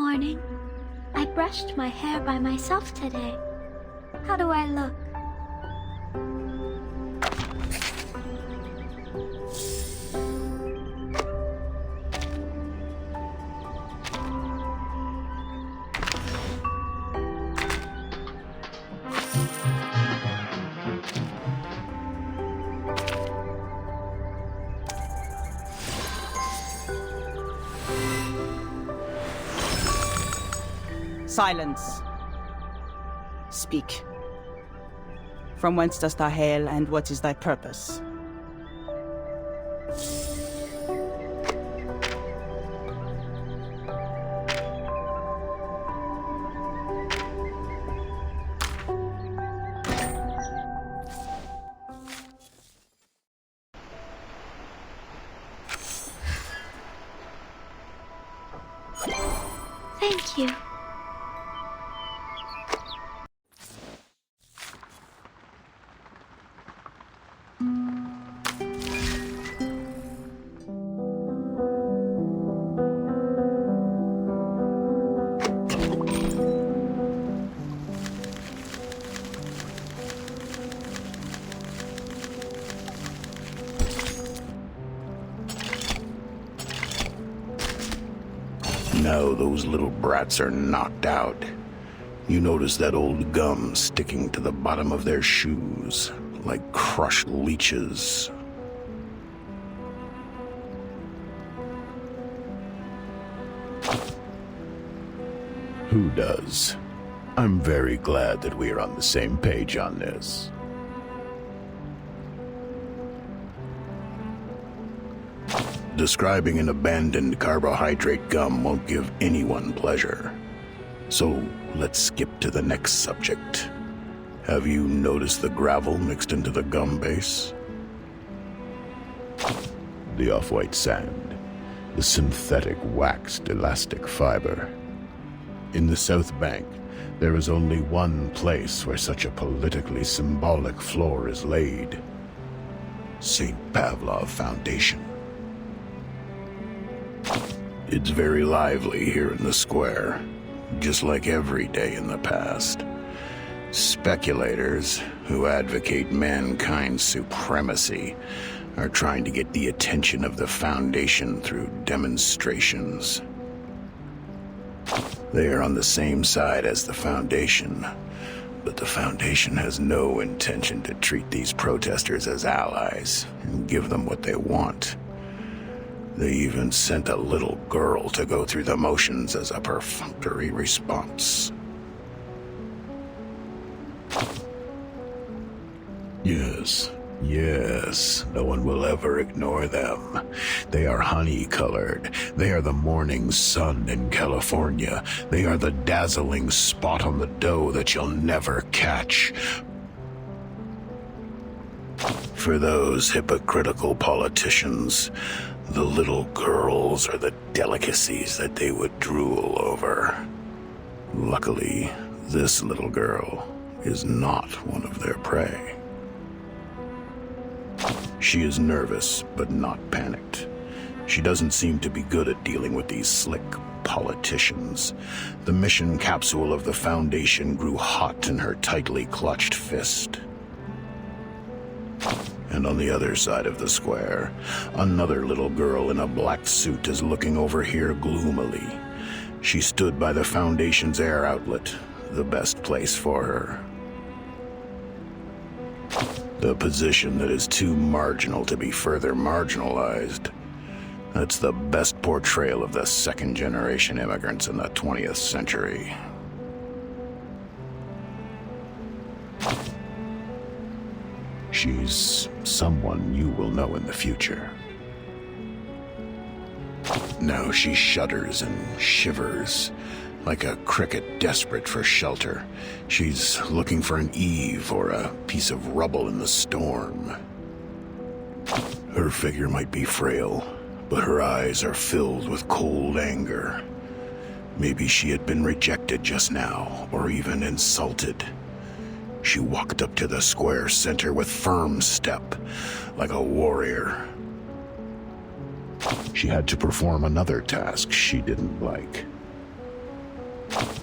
morning. I brushed my hair by myself today. How do I look? Silence. Speak. From whence dost thou hail, and what is thy purpose? Thank you. Now those little brats are knocked out. You notice that old gum sticking to the bottom of their shoes, like crushed leeches. Who does? I'm very glad that we are on the same page on this. Describing an abandoned carbohydrate gum won't give anyone pleasure. So let's skip to the next subject. Have you noticed the gravel mixed into the gum base? The off-white sand, the synthetic waxed elastic fiber. In the South Bank, there is only one place where such a politically symbolic floor is laid. St. Pavlov Foundation. It's very lively here in the square, just like every day in the past. Speculators who advocate mankind's supremacy are trying to get the attention of the Foundation through demonstrations. They are on the same side as the Foundation, but the Foundation has no intention to treat these protesters as allies and give them what they want. They even sent a little girl to go through the motions as a perfunctory response. Yes, no one will ever ignore them. They are honey-colored. They are the morning sun in California. They are the dazzling spot on the dough that you'll never catch. For those hypocritical politicians, the little girls are the delicacies that they would drool over. Luckily, this little girl is not one of their prey. She is nervous, but not panicked. She doesn't seem to be good at dealing with these slick politicians. The mission capsule of the Foundation grew hot in her tightly clutched fist. And on the other side of the square, another little girl in a black suit is looking over here gloomily. She stood by the Foundation's air outlet, the best place for her. The position that is too marginal to be further marginalized. That's the best portrayal of the second-generation immigrants in the 20th century. She's someone you will know in the future. Now she shudders and shivers, like a cricket desperate for shelter. She's looking for an eave or a piece of rubble in the storm. Her figure might be frail, but her eyes are filled with cold anger. Maybe she had been rejected just now, or even insulted. She walked up to the square center with firm step, like a warrior. She had to perform another task she didn't like.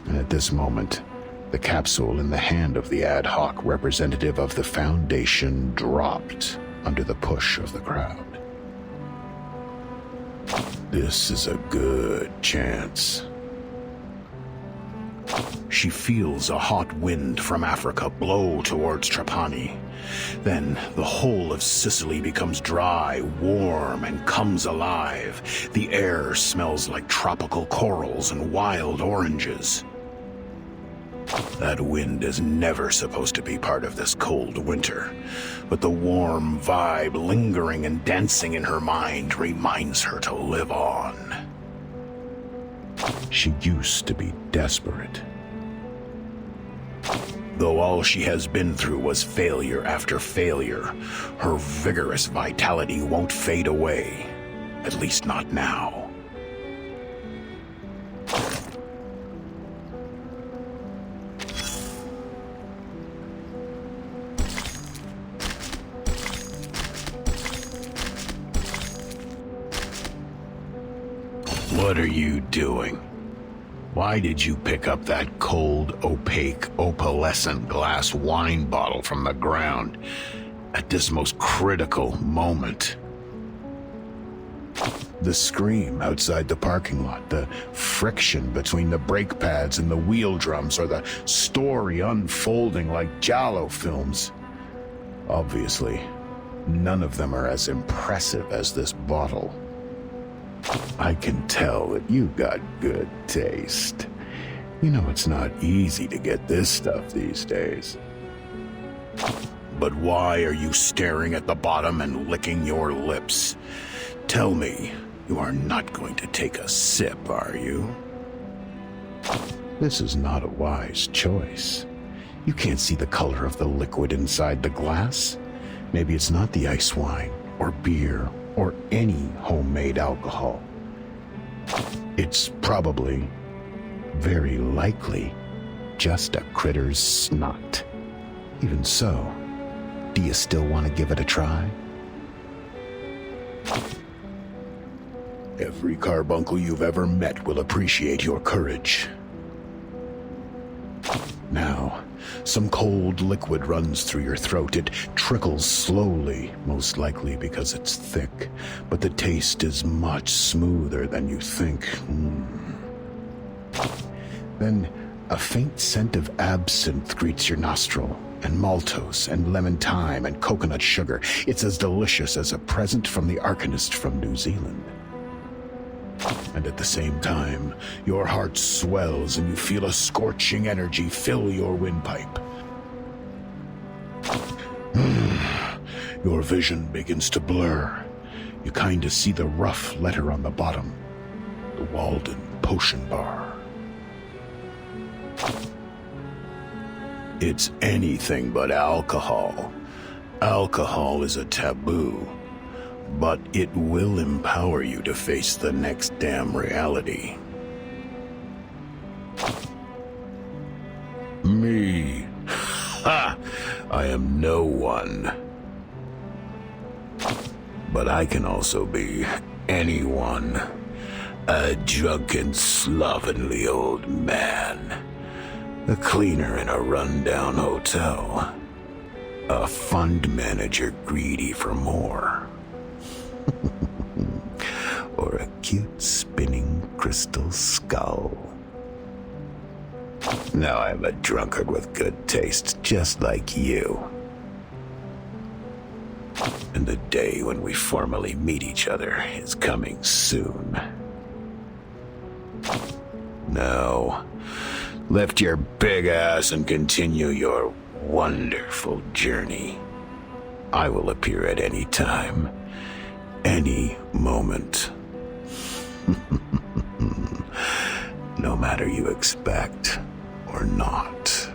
And at this moment, the capsule in the hand of the ad hoc representative of the Foundation dropped under the push of the crowd. This is a good chance. She feels a hot wind from Africa blow towards Trapani. Then the whole of Sicily becomes dry, warm, and comes alive. The air smells like tropical corals and wild oranges. That wind is never supposed to be part of this cold winter, but the warm vibe lingering and dancing in her mind reminds her to live on. She used to be desperate. Though all she has been through was failure after failure, her vigorous vitality won't fade away. At least not now. What are you doing? Why did you pick up that cold, opaque, opalescent glass wine bottle from the ground at this most critical moment? The scream outside the parking lot, the friction between the brake pads and the wheel drums, or the story unfolding like giallo films. Obviously, none of them are as impressive as this bottle. I can tell that you got good taste. You know it's not easy to get this stuff these days. But why are you staring at the bottom and licking your lips? Tell me, you are not going to take a sip, are you? This is not a wise choice. You can't see the color of the liquid inside the glass. Maybe it's not the ice wine, or beer, or any homemade alcohol. It's probably, very likely, just a critter's snot. Even so, do you still want to give it a try? Every carbuncle you've ever met will appreciate your courage. Now, some cold liquid runs through your throat. It trickles slowly, most likely because it's thick, but the taste is much smoother than you think. Then, a faint scent of absinthe greets your nostril, and maltose, and lemon thyme, and coconut sugar. It's as delicious as a present from the arcanist from New Zealand. And at the same time, your heart swells and you feel a scorching energy fill your windpipe. Your vision begins to blur. You kinda see the rough letter on the bottom. The Walden Potion Bar. It's anything but alcohol. Alcohol is a taboo. But it will empower you to face the next damn reality. Me. Ha! I am no one. But I can also be anyone. A drunken, slovenly old man. A cleaner in a rundown hotel. A fund manager greedy for more. Or a cute spinning crystal skull. Now I'm a drunkard with good taste, just like you. And the day when we formally meet each other is coming soon. Now, lift your big ass and continue your wonderful journey. I will appear at any time. Any moment. No matter you expect or not.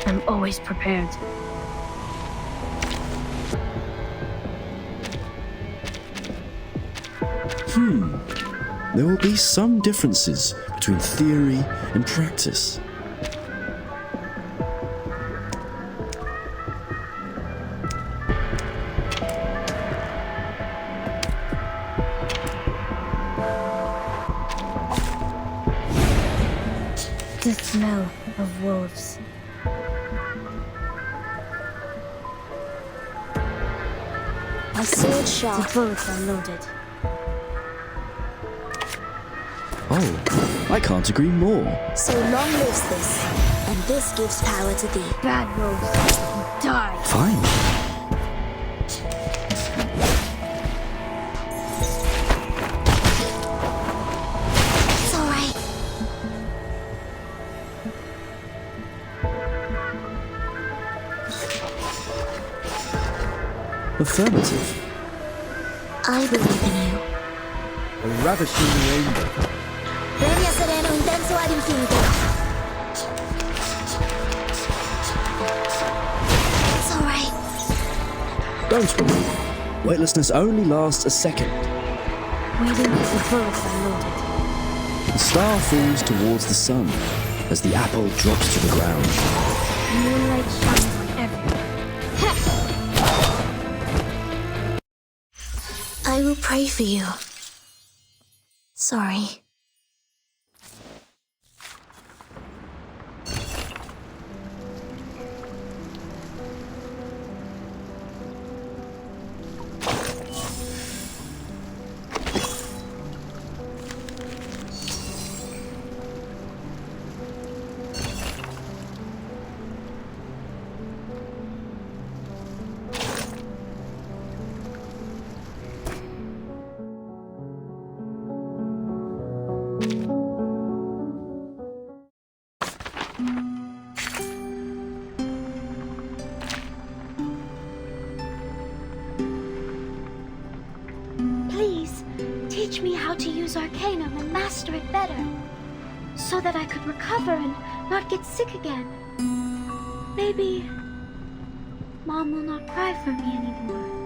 I'm always prepared. There will be some differences between theory and practice. The smell of wolves. My sword sharp. The bullets are loaded. Oh, I can't agree more. So long lives this, and this gives power to thee. Bad wolves, die. Fine. It's alright. Affirmative. I believe in you. A ravishing rainbow. Premia sereno intenso ad infinito. It's alright. Don't worry. Weightlessness only lasts a second. Waiting, the bullets are loaded. The star falls towards the sun as the apple drops to the ground. Moonlight shines on everyone. I will pray for you. Sorry. Please, teach me how to use Arcanum and master it better, so that I could recover and not get sick again. Maybe Mom will not cry for me anymore.